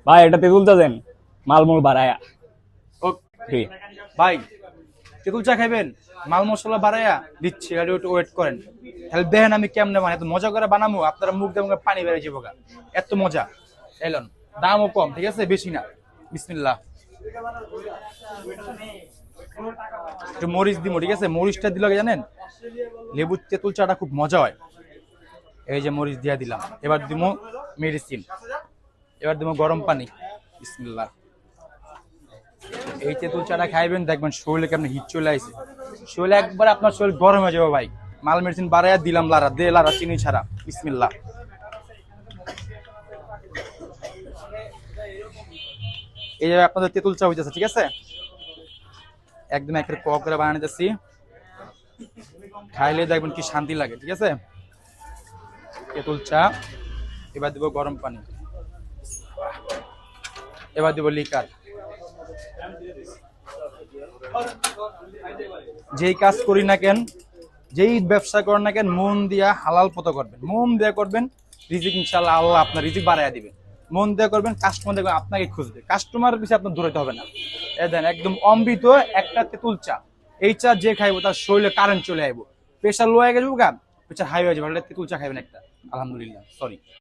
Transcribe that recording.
ভাই এটা তেঁতুল চা দেন, মালমূল বাড়ায়া। ওকে ভাই, তেঁতুল চা খাইবেন, মাল মশলা বাড়াইয়া দিচ্ছি, একটু ওয়েট করেন। তাহলে দেখেন আমি কেমনে বানাই, এত মজা করে বানাবো আপনারা মুখ দিয়ে পানি বেরিয়ে যাবো গা। এত মজা। এলন, দামও কম, ঠিক আছে, বেশি না। বিসমিল্লাহ। একটু মরিচ দিব, ঠিক আছে, মরিচটা দিলে কি জানেন, লেবুর তেঁতুল চাটা খুব মজা হয়। এই যে মরিচ দিয়া দিলাম, এবার দিব মেডিসিন, এবার দিব গরম পানি। বিসমিল্লাহ। এই তেঁতুল চাটা খাইবেন, দেখবেন শরীরে কেমন হিট চলে আসে, শরীরে একবার আপনার শরীর গরম হয়ে যাবে ভাই। মাল মেডিসিন বাড়াইয়া দিলাম, লারা দে লারা চিনি ছাড়া। বিসমিল্লাহ। এই যে আপনাদের তেঁতুল চা হইতেছে, ঠিক আছে, একদম একের ক করে বানিয়ে নিতেছি, খাইলে দেখবেন কি শান্তি লাগে, ঠিক আছে। তেঁতুল চা, এবার দিব গরম পানি, এবার দিব লিকার। যেই কাজ করি না কেন, যেই ব্যবসা করেন না কেন, মন দিয়া হালাল পথ করবেন, মন দিয়া করবেন, রিজিক ইনশাআল্লাহ আল্লাহ আপনার রিজিক বাড়াইয়া দিবেন। মন দিয়া করবেন, কাস্টমার দেখবেন আপনাকে খুঁজবে, কাস্টমারের পিছিয়ে আপনার দৌড়াইতে হবে না। এ দেন একদম অমৃত একটা তেঁতুল চা, এই চা যে খাইবো তার শরীরে কারেন্ট চলে আইবো, প্রেশার লো হয়ে গেছে গা, প্রেশার হাই হয়ে যাবে, তেঁতুল চা খাইবেন একটা। আলহামদুলিল্লাহ, সরি।